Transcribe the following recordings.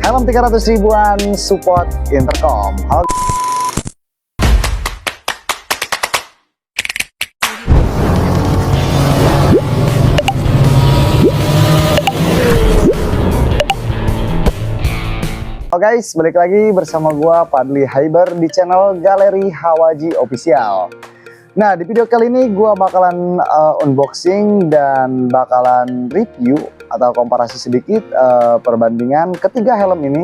Helm 300 ribuan support intercom. Halo. Halo guys, balik lagi bersama gua Padli Hyber di channel Galeri Hawaji Official. Nah, di video kali ini gua bakalan unboxing dan bakalan review atau komparasi sedikit perbandingan ketiga helm ini.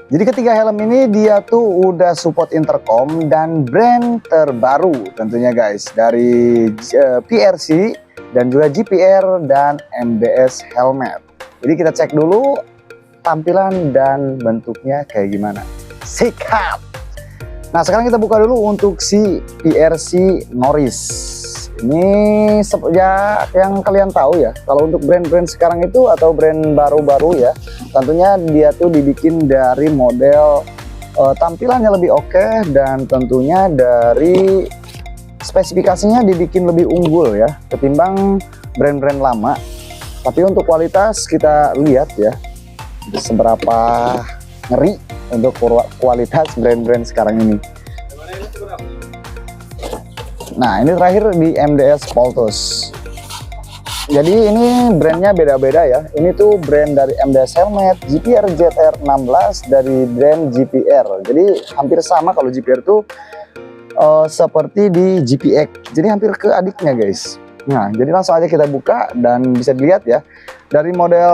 Jadi ketiga helm ini dia tuh udah support intercom dan brand terbaru tentunya guys, dari PRC dan juga GPR dan MDS helmet. Jadi kita cek dulu tampilan dan bentuknya kayak gimana. Sikat. Nah, sekarang kita buka dulu untuk si PRC Norris. Ini ya yang kalian tahu ya, kalau untuk brand-brand sekarang itu atau brand baru-baru ya, tentunya dia tuh dibikin dari model tampilannya lebih oke, dan tentunya dari spesifikasinya dibikin lebih unggul ya ketimbang brand-brand lama. Tapi untuk kualitas kita lihat ya, seberapa ngeri untuk kualitas brand-brand sekarang ini. Nah, ini terakhir di MDS Poltus. Jadi ini brandnya beda-beda ya. Ini tuh brand dari MDS helmet, GPR ZR16 dari brand GPR. Jadi hampir sama, kalau GPR tuh seperti di GPX. Jadi hampir ke adiknya guys. Nah, jadi langsung aja kita buka dan bisa dilihat ya. Dari model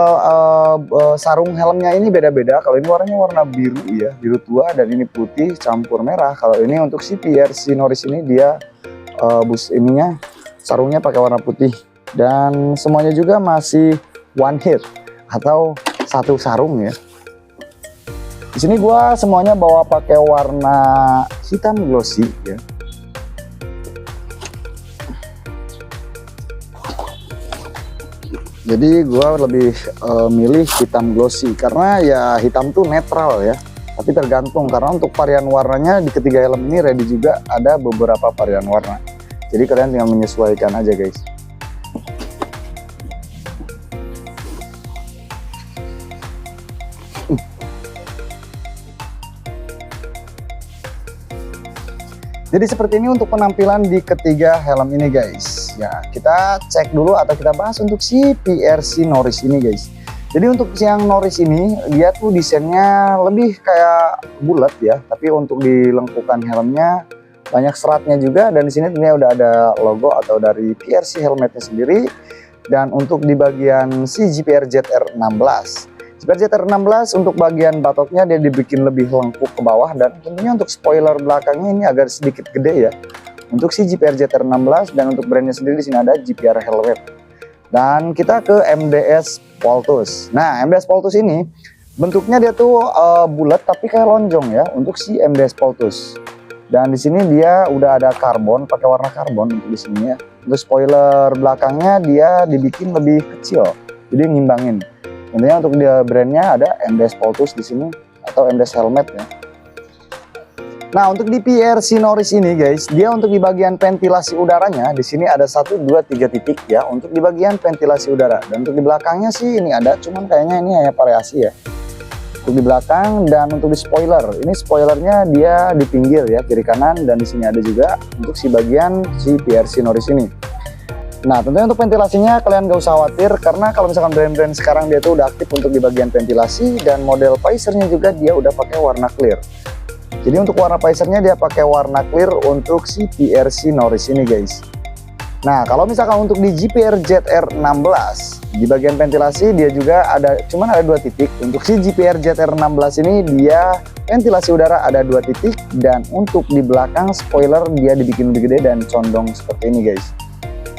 sarung helmnya ini beda-beda. Kalau ini warnanya warna biru ya, biru tua, dan ini putih campur merah. Kalau ini untuk si PRC Norris ini dia bus ininya sarungnya pakai warna putih, dan semuanya juga masih one hit atau satu sarung ya. Di sini gua semuanya bawa pakai warna hitam glossy ya. Jadi gua lebih milih hitam glossy karena ya hitam tuh netral ya. Tapi tergantung, karena untuk varian warnanya di ketiga helm ini ready juga ada beberapa varian warna. Jadi kalian tinggal menyesuaikan aja guys. Jadi seperti ini untuk penampilan di ketiga helm ini guys. Ya, kita cek dulu atau kita bahas untuk si PRC Norris ini guys. Jadi untuk yang Norris ini dia tuh desainnya lebih kayak bulat ya, tapi untuk di lengkukan helmnya banyak seratnya juga, dan di sini tentunya udah ada logo atau dari PRC helmetnya sendiri. Dan untuk di bagian si GPR ZR16. GPR ZR16 untuk bagian batoknya dia dibikin lebih lengkuk ke bawah, dan tentunya untuk spoiler belakangnya ini agak sedikit gede ya. Untuk si GPR ZR16, dan untuk brandnya sendiri di sini ada GPR helmet. Dan kita ke MDS Poltus. Nah, MDS Poltus ini bentuknya dia tuh bulat tapi kayak lonjong ya untuk si MDS Poltus. Dan di sini dia udah ada karbon, pakai warna karbon untuk di sini ya. Untuk spoiler belakangnya dia dibikin lebih kecil, jadi ngimbangin. Tentunya untuk dia brandnya ada MDS Poltus di sini atau MDS helmet ya. Nah, untuk di PRC Norris ini guys, dia untuk di bagian ventilasi udaranya di sini ada 1, 2, 3 titik ya untuk di bagian ventilasi udara. Dan untuk di belakangnya sih ini ada, cuman kayaknya ini hanya variasi ya. Untuk di belakang, dan untuk di spoiler, ini spoilernya dia di pinggir ya, kiri kanan, dan di sini ada juga untuk si bagian si PRC Norris ini. Nah, tentunya untuk ventilasinya kalian gak usah khawatir, karena kalau misalkan brand-brand sekarang dia tuh udah aktif untuk di bagian ventilasi, dan model visornya juga dia udah pakai warna clear. Jadi untuk warna visornya dia pakai warna clear untuk si PRC Norris ini guys. Nah, kalau misalkan untuk di GPR ZR16 di bagian ventilasi dia juga ada, cuman ada 2 titik. Untuk si GPR ZR16 ini dia ventilasi udara ada 2 titik, dan untuk di belakang spoiler dia dibikin lebih gede dan condong seperti ini guys.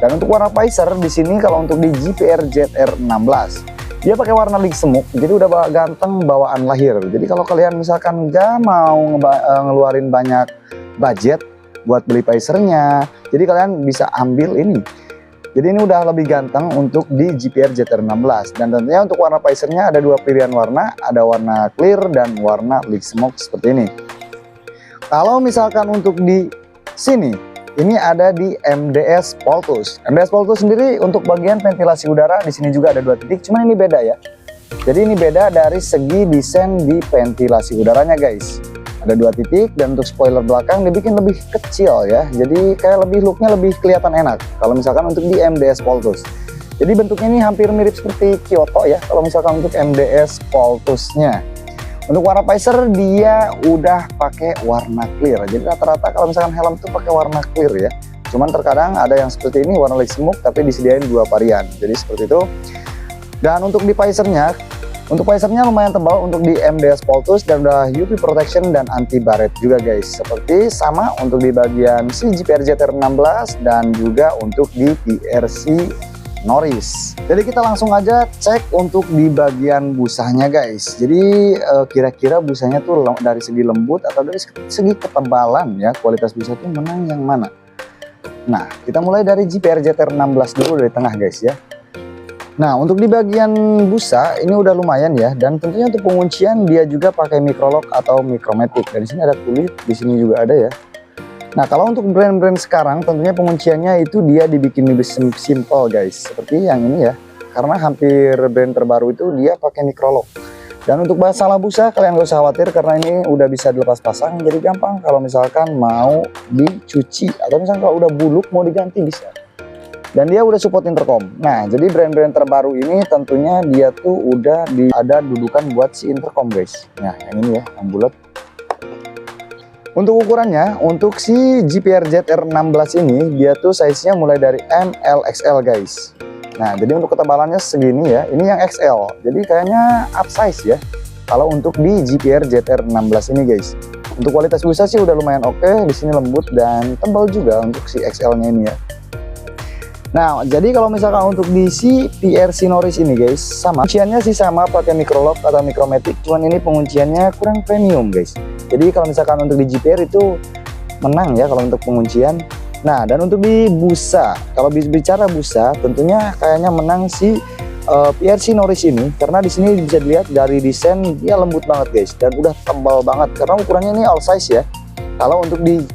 Dan untuk warna visor di sini kalau untuk di GPR ZR16 dia pakai warna link semuk, jadi udah ganteng bawaan lahir. Jadi kalau kalian misalkan nggak mau ngeluarin banyak budget buat beli visornya, jadi kalian bisa ambil ini. Jadi ini udah lebih ganteng untuk di GPR ZR16. Dan tentunya untuk warna visornya ada 2 pilihan warna, ada warna clear dan warna link smoke seperti ini. Kalau misalkan untuk di sini ini ada di MDS Poltus. MDS Poltus sendiri untuk bagian ventilasi udara di sini juga ada 2 titik, cuman ini beda ya. Jadi ini beda dari segi desain di ventilasi udaranya guys. Ada 2 titik dan untuk spoiler belakang dibikin lebih kecil ya. Jadi kayak looknya lebih kelihatan enak kalau misalkan untuk di MDS Poltus. Jadi bentuknya ini hampir mirip seperti Kyoto ya kalau misalkan untuk MDS Poltusnya. Untuk warna visor dia udah pakai warna clear. Jadi rata-rata kalau misalkan helm itu pakai warna clear ya. Cuman terkadang ada yang seperti ini warna light smoke tapi disediain 2 varian. Jadi seperti itu. Dan untuk di visornya, lumayan tebal untuk di MDS Poltus dan udah UV protection dan anti baret juga guys. Seperti sama untuk di bagian si GPR ZR16 dan juga untuk di PRC Norris. Jadi kita langsung aja cek untuk di bagian busanya guys. Jadi kira-kira busanya tuh dari segi lembut atau dari segi ketebalan ya, kualitas busa tuh menang yang mana? Nah, kita mulai dari GPR ZR16 dulu dari tengah guys ya. Nah, untuk di bagian busa ini udah lumayan ya, dan tentunya untuk penguncian dia juga pakai microlock atau micromatic. Dan di sini ada kulit, di sini juga ada ya. Nah, kalau untuk brand-brand sekarang tentunya pengunciannya itu dia dibikin lebih simple guys, seperti yang ini ya. Karena hampir brand terbaru itu dia pakai microlock. Dan untuk masalah busa kalian gak usah khawatir karena ini udah bisa dilepas pasang, jadi gampang kalau misalkan mau dicuci atau misalkan kalau udah buluk mau diganti bisa. Dan dia udah support intercom. Nah, jadi brand-brand terbaru ini tentunya dia tuh udah ada dudukan buat si intercom guys. Nah, yang ini ya, yang bulat. Untuk ukurannya, untuk si GPR ZR16 ini dia tuh size-nya mulai dari MLXL guys. Nah, jadi untuk ketebalannya segini ya. Ini yang XL. Jadi kayaknya upsize ya. Kalau untuk di GPR ZR16 ini guys. Untuk kualitas busa sih udah lumayan oke. Di sini lembut dan tebal juga untuk si XL-nya ini ya. Nah, jadi kalau misalkan untuk di si PRC Norris ini guys, sama kunciannya sih sama pakai microlock atau micromatic, cuman ini pengunciannya kurang premium guys. Jadi kalau misalkan untuk di GPR itu menang ya kalau untuk penguncian. Nah, dan untuk di busa, kalau bicara busa, tentunya kayaknya menang si PRC Norris ini karena di sini bisa dilihat dari desain dia lembut banget guys dan udah tebal banget karena ukurannya ini all size ya. Kalau untuk di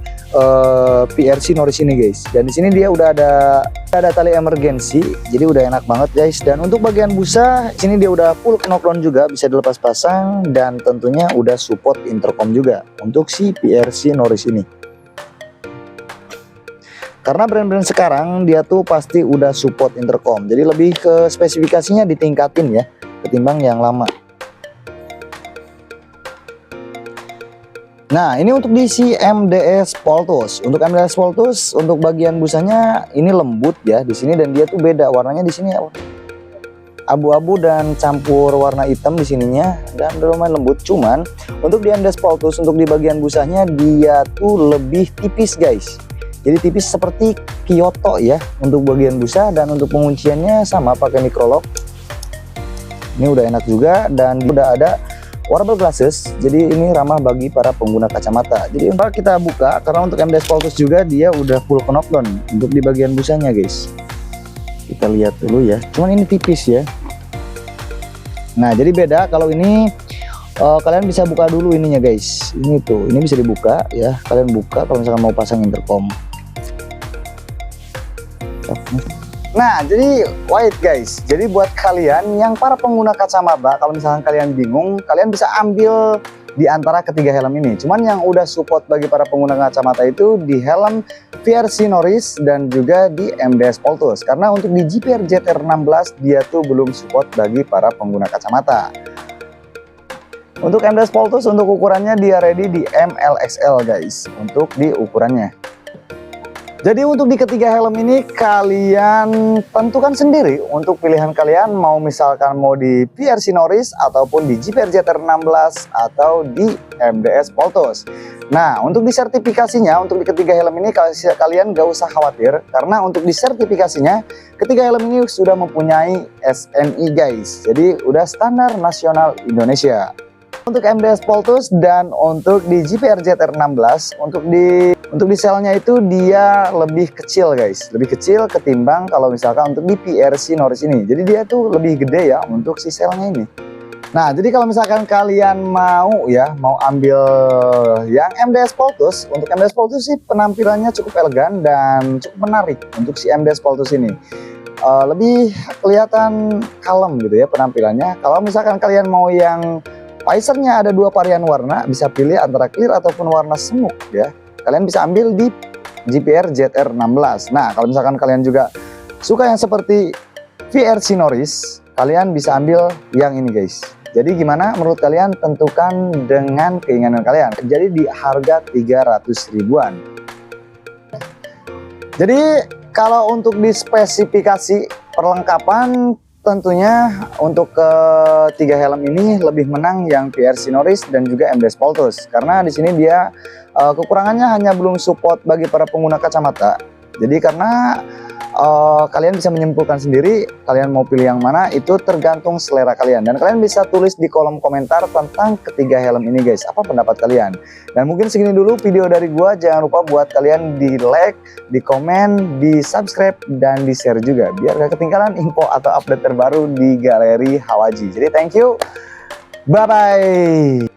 PRC Norris ini guys, dan di sini dia udah ada tali emergency, jadi udah enak banget guys. Dan untuk bagian busa sini dia udah full knockdown juga, bisa dilepas pasang dan tentunya udah support intercom juga untuk si PRC Norris ini. Karena brand-brand sekarang dia tuh pasti udah support intercom, jadi lebih ke spesifikasinya ditingkatin ya ketimbang yang lama. Nah, ini untuk di si MDS Poltus. Untuk MDS Poltus untuk bagian busanya ini lembut ya di sini dan dia tuh beda warnanya di sini ya. Abu-abu dan campur warna hitam di sininya dan lumayan lembut. Cuman untuk di MDS Poltus untuk di bagian busanya dia tuh lebih tipis guys. Jadi tipis seperti Kyoto ya untuk bagian busa dan untuk pengunciannya sama pakai microlock. Ini udah enak juga dan udah ada wearable glasses, jadi ini ramah bagi para pengguna kacamata. Jadi untuk kita buka karena untuk MDS Poltus juga dia udah full knockdown untuk di bagian busanya guys. Kita lihat dulu ya, cuman ini tipis ya. Nah, jadi beda kalau ini kalian bisa buka dulu ininya guys. Ini tuh, ini bisa dibuka ya. Kalian buka kalau misalkan mau pasang intercom. Nah, jadi wait guys, jadi buat kalian yang para pengguna kacamata, kalau misalkan kalian bingung, kalian bisa ambil di antara ketiga helm ini. Cuman yang udah support bagi para pengguna kacamata itu di helm PRC Norris dan juga di MDS Poltus. Karena untuk di GPR ZR16 dia tuh belum support bagi para pengguna kacamata. Untuk MDS Poltus untuk ukurannya dia ready di MLXL guys, untuk di ukurannya. Jadi untuk di ketiga helm ini kalian tentukan sendiri untuk pilihan kalian mau misalkan mau di PRC Norris ataupun di GPR ZR16 atau di MDS Poltus. Nah, untuk di sertifikasinya untuk di ketiga helm ini kalian gak usah khawatir karena untuk di sertifikasinya ketiga helm ini sudah mempunyai SNI guys. Jadi udah standar nasional Indonesia. Untuk MDS Poltus dan untuk di GPR ZR16 untuk di selnya itu dia lebih kecil guys, lebih kecil ketimbang kalau misalkan untuk di PRC Norris ini. Jadi dia tuh lebih gede ya untuk si selnya ini. Nah, jadi kalau misalkan kalian mau ambil yang MDS Poltus, untuk MDS Poltus sih penampilannya cukup elegan dan cukup menarik untuk si MDS Poltus ini. lebih kelihatan kalem gitu ya penampilannya. Kalau misalkan kalian mau yang visornya ada 2 varian warna, bisa pilih antara clear ataupun warna smoke ya. Kalian bisa ambil di GPR ZR16. Nah, kalau misalkan kalian juga suka yang seperti VRC Norris, kalian bisa ambil yang ini guys. Jadi gimana menurut kalian? Tentukan dengan keinginan kalian. Jadi di harga 300 ribuan. Jadi kalau untuk di spesifikasi perlengkapan, tentunya untuk ketiga helm ini lebih menang yang VRC Norris dan juga MDS Poltus. Karena di sini dia kekurangannya hanya belum support bagi para pengguna kacamata. Jadi karena kalian bisa menyimpulkan sendiri kalian mau pilih yang mana, itu tergantung selera kalian. Dan kalian bisa tulis di kolom komentar tentang ketiga helm ini guys, apa pendapat kalian. Dan mungkin segini dulu video dari gua. Jangan lupa buat kalian di like, di komen, di subscribe, dan di share juga biar gak ketinggalan info atau update terbaru di galeri Hawaji. Jadi thank you, bye bye.